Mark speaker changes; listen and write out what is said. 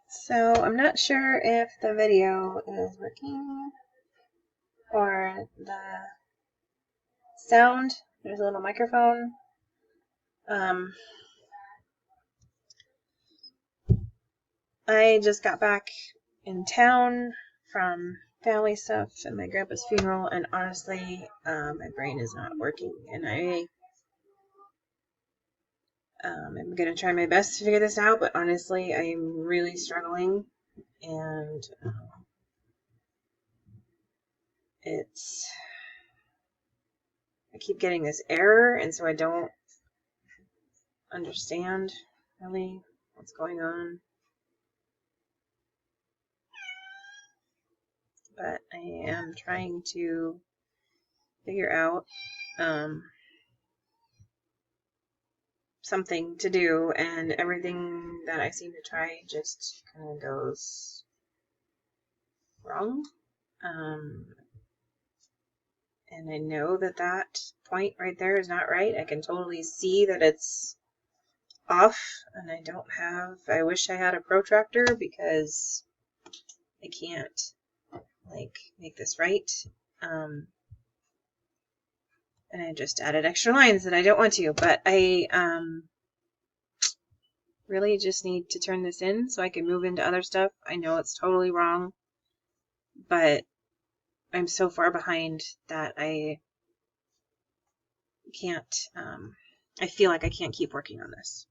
Speaker 1: So I'm not sure if the video is working or the sound. There's a little microphone. I just got back in town from family stuff and my grandpa's funeral, and honestly, my brain is not working, and I'm gonna try my best to figure this out, but honestly, I'm really struggling, and I keep getting this error, and so I don't understand really what's going on. But I am trying to figure out something to do, and everything that I seem to try just kind of goes wrong. And I know that point right there is not right. I can totally see that it's off, and I wish I had a protractor because I can't make this right. And I just added extra lines that I don't want to, but I really just need to turn this in so I can move into other stuff. I know it's totally wrong, but I'm so far behind that I can't, I feel like I can't keep working on this.